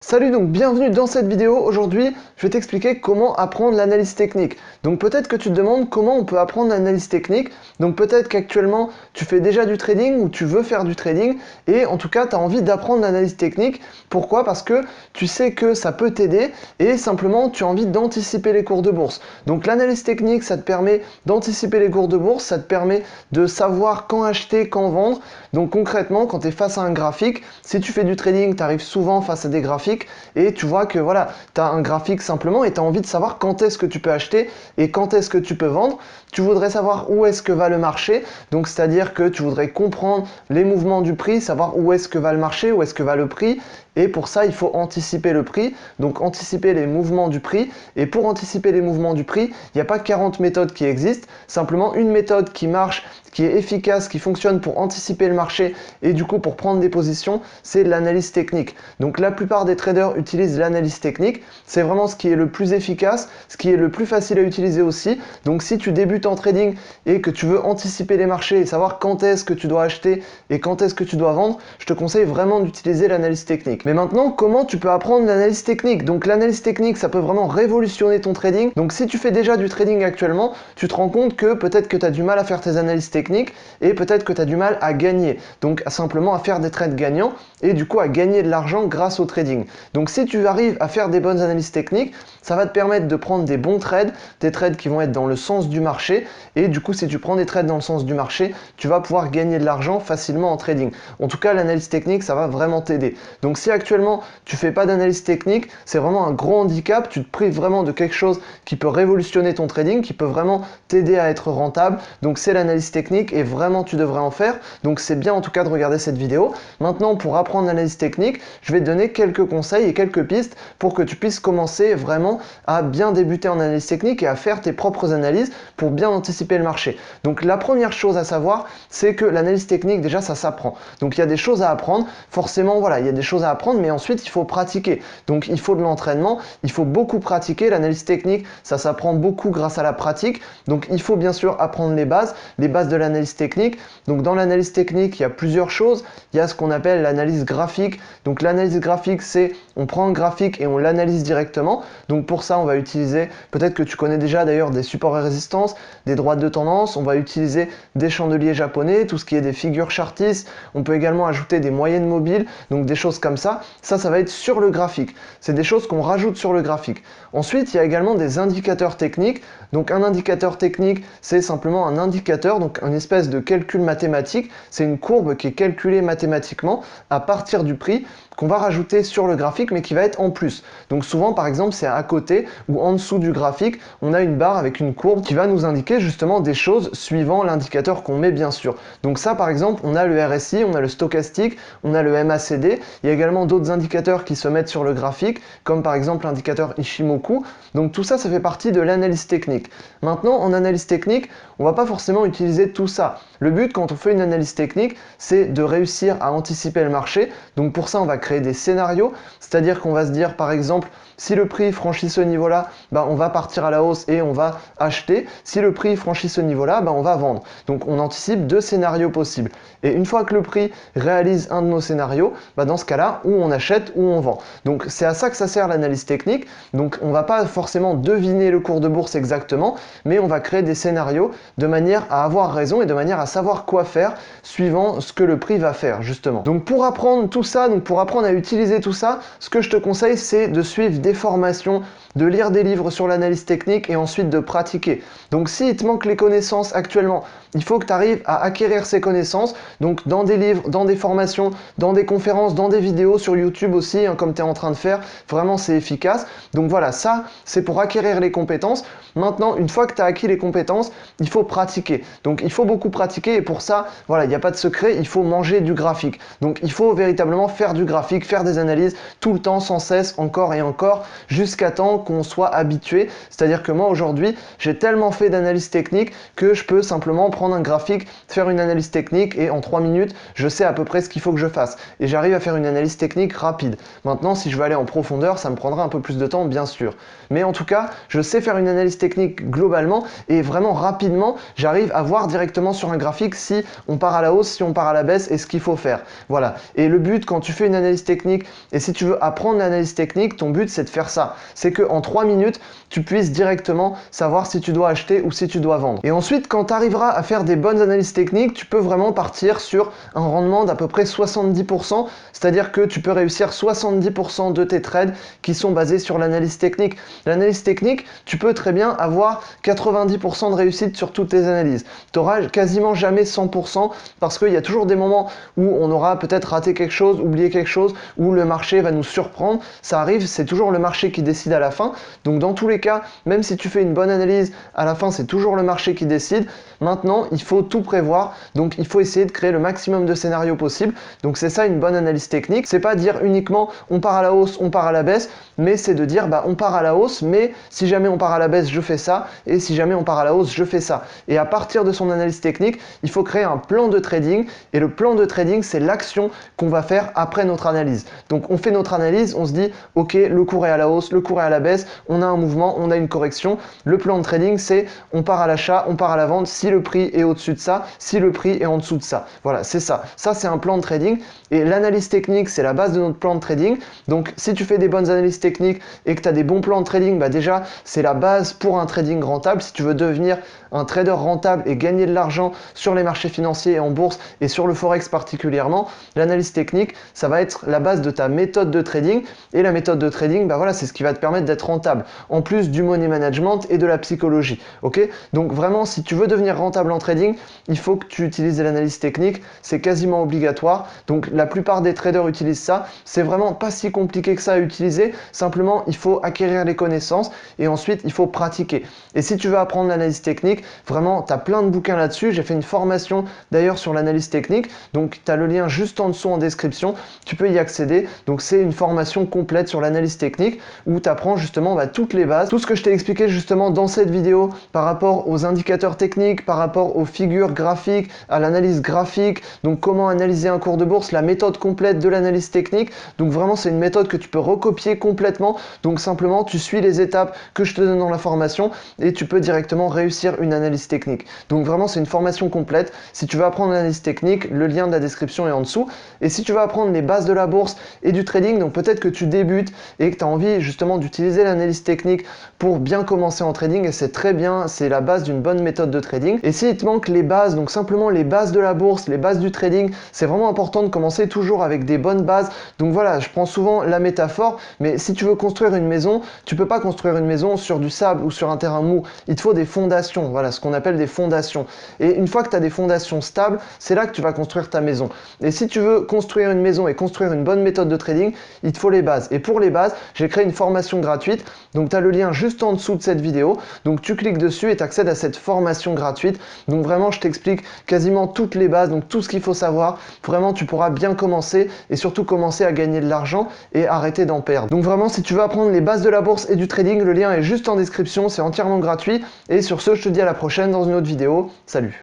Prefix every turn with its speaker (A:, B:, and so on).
A: Salut, donc bienvenue dans cette vidéo. Aujourd'hui, je vais t'expliquer comment apprendre l'analyse technique. Donc peut-être que tu te demandes comment on peut apprendre l'analyse technique. Donc peut-être qu'actuellement, tu fais déjà du trading ou tu veux faire du trading et en tout cas, tu as envie d'apprendre l'analyse technique. Pourquoi? Parce que tu sais que ça peut t'aider et simplement, tu as envie d'anticiper les cours de bourse. Donc l'analyse technique, ça te permet d'anticiper les cours de bourse, ça te permet de savoir quand acheter, quand vendre. Donc concrètement, quand tu es face à un graphique, si tu fais du trading, tu arrives souvent face à des graphiques et tu vois que voilà, tu as un graphique simplement et tu as envie de savoir quand est-ce que tu peux acheter et quand est-ce que tu peux vendre. Tu voudrais savoir où est-ce que va le marché, donc c'est-à-dire que tu voudrais comprendre les mouvements du prix, savoir où est-ce que va le marché, où est-ce que va le prix. Et pour ça, il faut anticiper le prix, donc anticiper les mouvements du prix. Et pour anticiper les mouvements du prix, il n'y a pas 40 méthodes qui existent, simplement une méthode qui marche, qui est efficace, qui fonctionne pour anticiper le marché et du coup pour prendre des positions, c'est l'analyse technique. Donc la plupart des traders utilisent l'analyse technique, c'est vraiment ce qui est le plus efficace, ce qui est le plus facile à utiliser aussi. Donc si tu débutes en trading et que tu veux anticiper les marchés et savoir quand est-ce que tu dois acheter et quand est-ce que tu dois vendre, je te conseille vraiment d'utiliser l'analyse technique. Mais maintenant, comment tu peux apprendre l'analyse technique? Donc l'analyse technique, ça peut vraiment révolutionner ton trading. Donc si tu fais déjà du trading actuellement, tu te rends compte que peut-être que tu as du mal à faire tes analyses techniques et peut-être que tu as du mal à gagner. Donc simplement à faire des trades gagnants et du coup à gagner de l'argent grâce au trading. Donc si tu arrives à faire des bonnes analyses techniques, ça va te permettre de prendre des bons trades, des trades qui vont être dans le sens du marché et du coup si tu prends des trades dans le sens du marché, tu vas pouvoir gagner de l'argent facilement en trading. En tout cas, l'analyse technique, ça va vraiment t'aider. Donc si actuellement tu fais pas d'analyse technique, c'est vraiment un gros handicap, tu te prives vraiment de quelque chose qui peut révolutionner ton trading, qui peut vraiment t'aider à être rentable. Donc c'est l'analyse technique et vraiment tu devrais en faire. Donc c'est bien en tout cas de regarder cette vidéo. Maintenant, pour apprendre l'analyse technique, je vais te donner quelques conseils et quelques pistes pour que tu puisses commencer vraiment à bien débuter en analyse technique et à faire tes propres analyses pour bien anticiper le marché. Donc la première chose à savoir, c'est que l'analyse technique, déjà ça s'apprend. Donc il y a des choses à apprendre, forcément voilà, il y a des choses à apprendre, mais ensuite il faut pratiquer. Donc il faut de l'entraînement, il faut beaucoup pratiquer. L'analyse technique, ça s'apprend beaucoup grâce à la pratique. Donc il faut bien sûr apprendre les bases de l'analyse technique. Donc dans l'analyse technique, il y a plusieurs choses. Il y a ce qu'on appelle l'analyse graphique. Donc l'analyse graphique, c'est on prend un graphique et on l'analyse directement. Donc pour ça, on va utiliser, peut-être que tu connais déjà d'ailleurs des supports et résistances, des droites de tendance, on va utiliser des chandeliers japonais, tout ce qui est des figures chartistes. On peut également ajouter des moyennes mobiles, donc des choses comme ça. Ça va être sur le graphique. C'est des choses qu'on rajoute sur le graphique. Ensuite, il y a également des indicateurs techniques. Donc un indicateur technique, c'est simplement un indicateur, donc une espèce de calcul mathématique. C'est une courbe qui est calculée mathématiquement à partir du prix qu'on va rajouter sur le graphique mais qui va être en plus. Donc souvent par exemple c'est à côté ou en dessous du graphique, on a une barre avec une courbe qui va nous indiquer justement des choses suivant l'indicateur qu'on met bien sûr. Donc ça par exemple on a le RSI, on a le stochastique, on a le MACD, il y a également d'autres indicateurs qui se mettent sur le graphique comme par exemple l'indicateur Ishimoku. Donc tout ça, ça fait partie de l'analyse technique. Maintenant en analyse technique, on va pas forcément utiliser tout ça. Le but quand on fait une analyse technique, c'est de réussir à anticiper le marché. Donc pour ça on va créer des scénarios, c'est-à-dire qu'on va se dire par exemple si le prix franchit ce niveau-là, on va partir à la hausse et on va acheter. Si le prix franchit ce niveau-là, on va vendre. Donc on anticipe deux scénarios possibles. Et une fois que le prix réalise un de nos scénarios, dans ce cas-là, où on achète ou on vend. Donc c'est à ça que ça sert l'analyse technique. Donc on va pas forcément deviner le cours de bourse exactement, mais on va créer des scénarios de manière à avoir raison et de manière à savoir quoi faire suivant ce que le prix va faire justement. Donc pour apprendre tout ça, donc pour apprendre à utiliser tout ça, ce que je te conseille c'est de suivre des formations, de lire des livres sur l'analyse technique et ensuite de pratiquer. Donc s'il te manque les connaissances actuellement, il faut que tu arrives à acquérir ces connaissances, donc dans des livres, dans des formations, dans des conférences, dans des vidéos sur YouTube aussi, comme tu es en train de faire, vraiment c'est efficace. Donc voilà, ça c'est pour acquérir les compétences. Maintenant, une fois que tu as acquis les compétences, il faut pratiquer. Donc il faut beaucoup pratiquer et pour ça, voilà, il n'y a pas de secret, il faut manger du graphique. Donc il faut véritablement faire du graphique, faire des analyses tout le temps, sans cesse, encore et encore, jusqu'à temps qu'on soit habitué. C'est-à-dire que moi aujourd'hui, j'ai tellement fait d'analyse technique que je peux simplement prendre un graphique, faire une analyse technique et en 3 minutes, je sais à peu près ce qu'il faut que je fasse. Et j'arrive à faire une analyse technique rapide. Maintenant, si je veux aller en profondeur, ça me prendra un peu plus de temps, bien sûr. Mais en tout cas, je sais faire une analyse technique globalement et vraiment rapidement, j'arrive à voir directement sur un graphique si on part à la hausse, si on part à la baisse et ce qu'il faut faire. Voilà. Et le but quand tu fais une analyse l'analyse technique et si tu veux apprendre l'analyse technique, ton but c'est de faire ça. C'est qu'en 3 minutes, tu puisses directement savoir si tu dois acheter ou si tu dois vendre. Et ensuite, quand tu arriveras à faire des bonnes analyses techniques, tu peux vraiment partir sur un rendement d'à peu près 70%, c'est-à-dire que tu peux réussir 70% de tes trades qui sont basés sur l'analyse technique. L'analyse technique, tu peux très bien avoir 90% de réussite sur toutes tes analyses. Tu n'auras quasiment jamais 100% parce qu'il y a toujours des moments où on aura peut-être raté quelque chose, oublié quelque chose, où le marché va nous surprendre. Ça arrive, c'est toujours le marché qui décide à la fin. Donc dans tous les cas, même si tu fais une bonne analyse, à la fin c'est toujours le marché qui décide. Maintenant, il faut tout prévoir, donc il faut essayer de créer le maximum de scénarios possible. Donc c'est ça une bonne analyse technique. C'est pas dire uniquement on part à la hausse, on part à la baisse, mais c'est de dire on part à la hausse, mais si jamais on part à la baisse, je fais ça, et si jamais on part à la hausse, je fais ça. Et à partir de son analyse technique, il faut créer un plan de trading, et le plan de trading, c'est l'action qu'on va faire après notre analyse. Donc on fait notre analyse, on se dit ok, le cours est à la hausse, le cours est à la baisse, on a un mouvement, on a une correction. Le plan de trading, c'est on part à l'achat, on part à la vente si le prix est au-dessus de ça, si le prix est en dessous de ça. Voilà, c'est ça. Ça, c'est un plan de trading. Et l'analyse technique, c'est la base de notre plan de trading. Donc, si tu fais des bonnes analyses techniques et que tu as des bons plans de trading, déjà, c'est la base pour un trading rentable. Si tu veux devenir un trader rentable et gagner de l'argent sur les marchés financiers et en bourse et sur le forex particulièrement, l'analyse technique, ça va être la base de ta méthode de trading. Et la méthode de trading, voilà, c'est ce qui va te permettre d'être rentable, en plus du money management et de la psychologie. Ok? Donc vraiment, si tu veux devenir rentable en trading, il faut que tu utilises l'analyse technique. C'est quasiment obligatoire. Donc la plupart des traders utilisent ça. C'est vraiment pas si compliqué que ça à utiliser. Simplement, il faut acquérir les connaissances et ensuite, il faut pratiquer. Et si tu veux apprendre l'analyse technique, vraiment, tu as plein de bouquins là-dessus. J'ai fait une formation d'ailleurs sur l'analyse technique. Donc, tu as le lien juste en dessous en description. Tu peux y accéder. Donc, c'est une formation complète sur l'analyse technique où tu apprends justement toutes les bases. Tout ce que je t'ai expliqué justement dans cette vidéo par rapport aux indicateurs techniques, par rapport aux figures graphiques, à l'analyse graphique, donc comment analyser un cours de bourse, la méthode complète de l'analyse technique. Donc vraiment, c'est une méthode que tu peux recopier complètement. Donc simplement, tu suis les étapes que je te donne dans la formation et tu peux directement réussir une analyse technique. Donc vraiment, c'est une formation complète. Si tu veux apprendre l'analyse technique, le lien de la description est en dessous. Et si tu veux apprendre les bases de la bourse et du trading, donc peut-être que tu débutes et que tu as envie justement d'utiliser l'analyse technique pour bien commencer en trading, et c'est très bien, c'est la base d'une bonne méthode de trading. Et s'il te manque les bases, donc simplement les bases de la bourse, les bases du trading, c'est vraiment important de commencer toujours avec des bonnes bases. Donc voilà, je prends souvent la métaphore, mais si tu veux construire une maison, tu peux pas construire une maison sur du sable ou sur un terrain mou. Il te faut des fondations, voilà, ce qu'on appelle des fondations. Et une fois que tu as des fondations stables, c'est là que tu vas construire ta maison. Et si tu veux construire une maison et construire une bonne méthode de trading, il te faut les bases. Et pour les bases, j'ai créé une formation gratuite. Donc tu as le lien juste en dessous de cette vidéo. Donc tu cliques dessus et tu accèdes à cette formation gratuite. Donc vraiment, je t'explique quasiment toutes les bases, donc tout ce qu'il faut savoir. Vraiment, tu pourras bien commencer et surtout commencer à gagner de l'argent et arrêter d'en perdre. Donc vraiment, si tu veux apprendre les bases de la bourse et du trading, le lien est juste en description. C'est entièrement gratuit. Et sur ce, je te dis à la prochaine dans une autre vidéo. Salut!